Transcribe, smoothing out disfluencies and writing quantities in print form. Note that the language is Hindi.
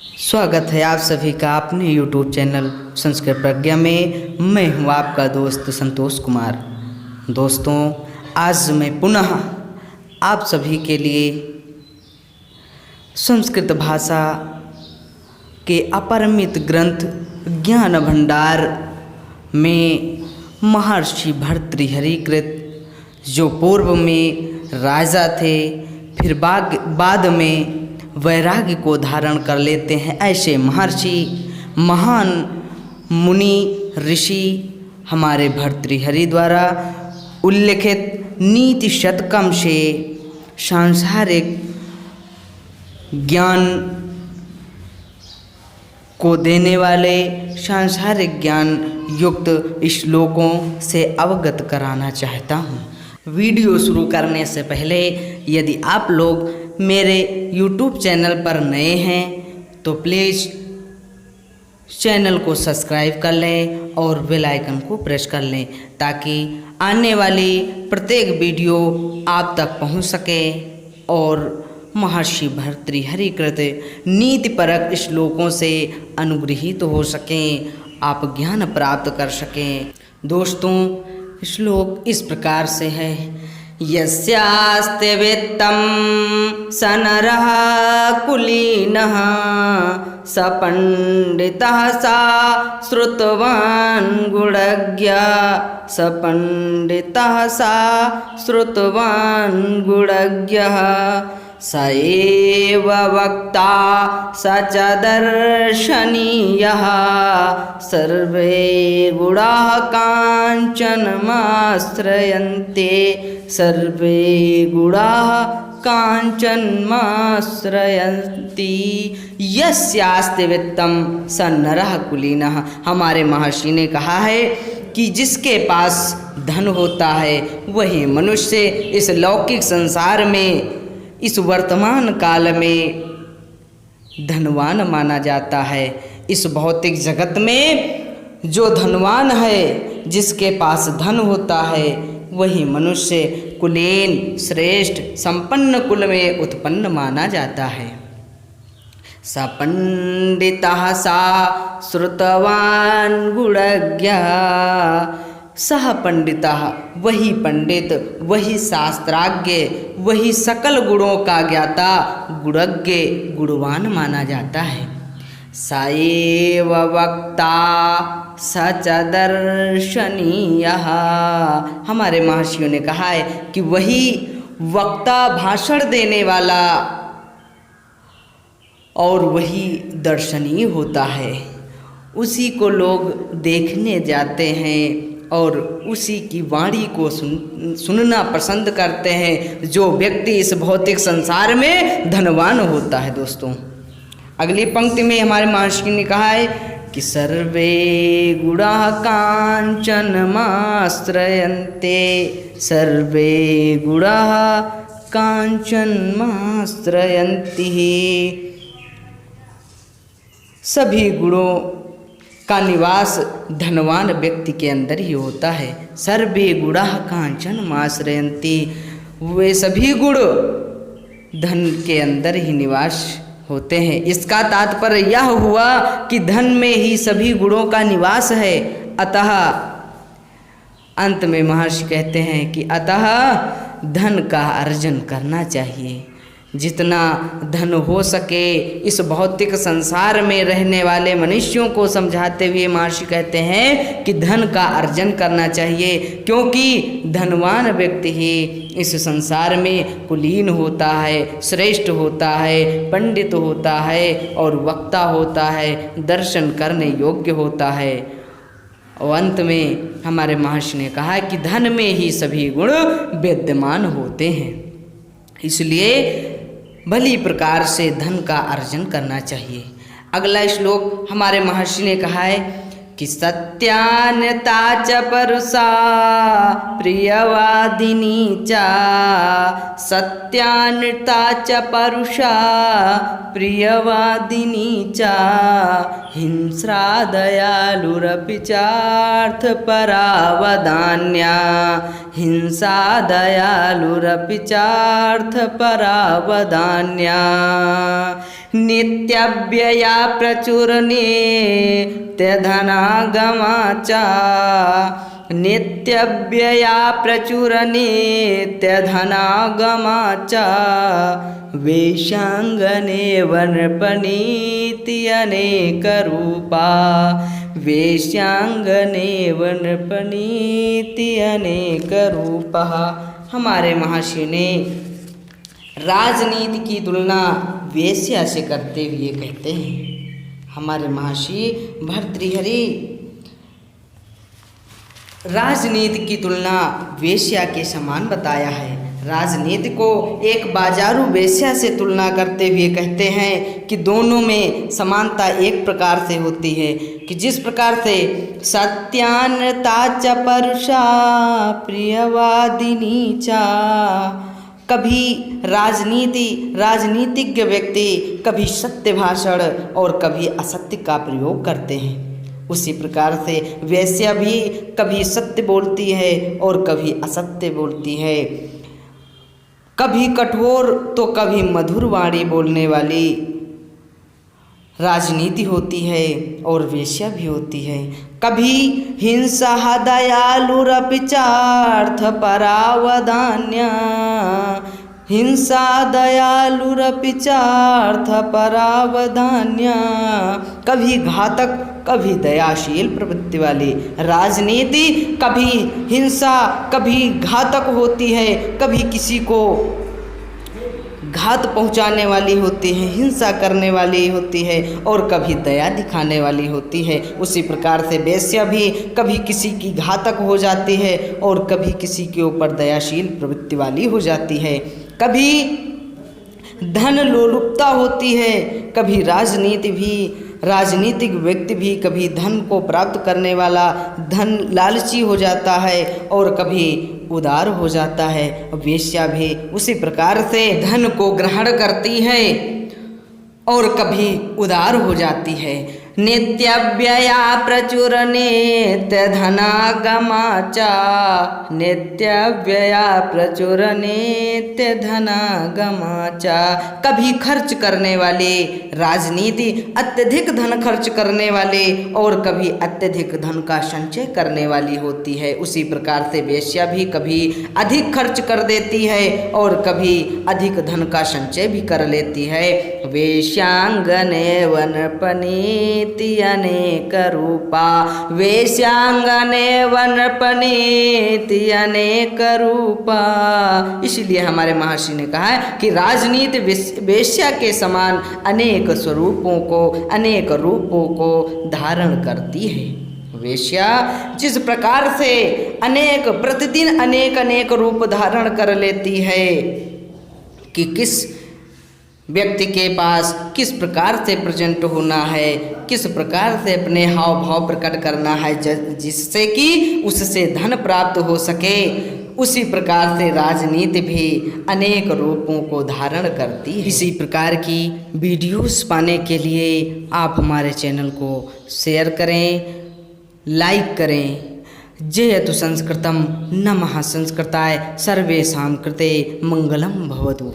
स्वागत है आप सभी का अपने YouTube चैनल संस्कृत प्रज्ञा में। मैं हूं आपका दोस्त संतोष कुमार। दोस्तों, आज मैं पुनः आप सभी के लिए संस्कृत भाषा के अपरिमित ग्रंथ ज्ञान भंडार में महर्षि भर्तृहरिकृत, जो पूर्व में राजा थे फिर बाद में वैराग्य को धारण कर लेते हैं, ऐसे महर्षि महान मुनि ऋषि हमारे भर्तृहरि द्वारा उल्लिखित नीति शतकम से सांसारिक ज्ञान को देने वाले सांसारिक ज्ञान युक्त श्लोकों से अवगत कराना चाहता हूँ। वीडियो शुरू करने से पहले यदि आप लोग मेरे YouTube चैनल पर नए हैं तो प्लीज़ चैनल को सब्सक्राइब कर लें और बेल आइकन को प्रेस कर लें, ताकि आने वाली प्रत्येक वीडियो आप तक पहुंच सके और महर्षि भर्तृहरिकृत नीतिपरक श्लोकों से अनुग्रहित हो सकें, आप ज्ञान प्राप्त कर सकें। दोस्तों, श्लोक इस प्रकार से है। यस्यास्ते वित्तं स नरः कुलीनः स पंडितः सा श्रुतवान् गुणज्ञः स पंडितः सा श्रुतवान् गुणज्ञः स एव वक्ता स च दर्शनीयः सर्वे गुणाः काञ्चनमाश्रयन्ते सर्वे गुणाः काञ्चनमाश्रयन्ति। यस्यास्ति वित्तं स नरः कुलीनः। हमारे महर्षि ने कहा है कि जिसके पास धन होता है वही मनुष्य इस लौकिक संसार में, इस वर्तमान काल में धनवान माना जाता है। इस भौतिक जगत में जो धनवान है, जिसके पास धन होता है, वही मनुष्य कुलीन श्रेष्ठ संपन्न कुल में उत्पन्न माना जाता है। स पंडितः सा श्रुतवान् गुणज्ञः। सह पंडितः, वही पंडित, वही शास्त्राज्ञ, वही सकल गुणों का ज्ञाता, गुणज्ञ गुणवान माना जाता है। स एव वक्ता स च दर्शनीयः। हमारे महर्षियों ने कहा है कि वही वक्ता, भाषण देने वाला, और वही दर्शनीय होता है। उसी को लोग देखने जाते हैं और उसी की वाणी को सुनना पसंद करते हैं, जो व्यक्ति इस भौतिक संसार में धनवान होता है। दोस्तों, अगली पंक्ति में हमारे महर्षि ने कहा है कि सर्वे गुणाः काञ्चनमाश्रयन्ते सर्वे गुणाः काञ्चनमाश्रयन्ति। सभी गुणों का निवास धनवान व्यक्ति के अंदर ही होता है। सर्वे गुणाः काञ्चनमाश्रयन्ति। वे सभी गुण धन के अंदर ही निवास होते हैं। इसका तात्पर्य यह हुआ कि धन में ही सभी गुणों का निवास है। अतः अंत में महर्षि कहते हैं कि अतः धन का अर्जन करना चाहिए। जितना धन हो सके इस भौतिक संसार में रहने वाले मनुष्यों को समझाते हुए महर्षि कहते हैं कि धन का अर्जन करना चाहिए, क्योंकि धनवान व्यक्ति ही इस संसार में कुलीन होता है, श्रेष्ठ होता है, पंडित होता है और वक्ता होता है, दर्शन करने योग्य होता है। और अंत में हमारे महर्षि ने कहा कि धन में ही सभी गुण विद्यमान होते हैं, इसलिए भली प्रकार से धन का अर्जन करना चाहिए। अगला श्लोक हमारे महर्षि ने कहा है कि सत्यान्यता च परुषा प्रियवादिनी च सत्यान्यता च परुषा प्रियवादिनी च हिंस्रा दयालुरपि चार्थपरावदान्या हिंसा दयालुरपि चार्थपरावदान्या। नित्यव्यया प्रचुर नित्यधनागमा च नित्यव्यया प्रचुर नित्यधनागमा च वेश्याङ्गनेव नृपनीति अनेकरूपा वेश्याङ्गनेव नृपनीति अनेकरूपः। हमारे महर्षि ने राजनीति की तुलना वेश्या से करते हुए कहते हैं, हमारे महर्षि भर्तृहरि राजनीति की तुलना वेश्या के समान बताया है। राजनीति को एक बाजारू वेश्या से तुलना करते हुए कहते हैं कि दोनों में समानता एक प्रकार से होती है कि जिस प्रकार से सत्यानता च परुषा प्रियवादिनी च, कभी राजनीतिज्ञ व्यक्ति कभी सत्य भाषण और कभी असत्य का प्रयोग करते हैं, उसी प्रकार से वेश्या भी कभी सत्य बोलती है और कभी असत्य बोलती है, कभी कठोर तो कभी मधुर वाणी बोलने वाली राजनीति होती है और वेश्या भी होती है। कभी हिंसा दयालुरपि चार्थ परावधान्य हिंसा दयालुरपि चार्थ परावधान्य, कभी घातक कभी दयाशील प्रवृत्ति वाली राजनीति कभी हिंसा कभी घातक होती है, कभी किसी को घात पहुंचाने वाली होती है, हिंसा करने वाली होती है और कभी दया दिखाने वाली होती है। उसी प्रकार से वेश्या भी कभी किसी की घातक हो जाती है और कभी किसी के ऊपर दयाशील प्रवृत्ति वाली हो जाती है। कभी धन लोलुपता होती है, कभी राजनीतिक व्यक्ति भी कभी धन को प्राप्त करने वाला धन लालची हो जाता है और कभी उदार हो जाता है। वेश्या भी उसी प्रकार से धन को ग्रहण करती है और कभी उदार हो जाती है। नित्यव्यया प्रचुर नित्यधनागमा च नित्यव्यया प्रचुर नित्यधनागमा च, कभी खर्च करने वाले राजनीति अत्यधिक धन खर्च करने वाले और कभी अत्यधिक धन का संचय करने वाली होती है। उसी प्रकार से वेश्या भी कभी अधिक खर्च कर देती है और कभी अधिक धन का संचय भी कर लेती है। वेश्यांगनेव नृपनीति अनेक रूपा वेश्यांगनेव नृपनीति अनेक रूपा। इसलिए हमारे महर्षि ने कहा है कि राजनीति वेश्या के समान अनेक स्वरूपों को अनेक रूपों को धारण करती है। वेश्या जिस प्रकार से प्रतिदिन अनेक रूप धारण कर लेती है कि किस व्यक्ति के पास किस प्रकार से प्रेजेंट होना है, किस प्रकार से अपने हाव भाव प्रकट करना है जिससे कि उससे धन प्राप्त हो सके, उसी प्रकार से राजनीति भी अनेक रूपों को धारण करती है। इसी प्रकार की वीडियोस पाने के लिए आप हमारे चैनल को शेयर करें, लाइक करें। जयतु संस्कृतं नमः संस्कृताय सर्वेषां कृते मंगलम भवतु।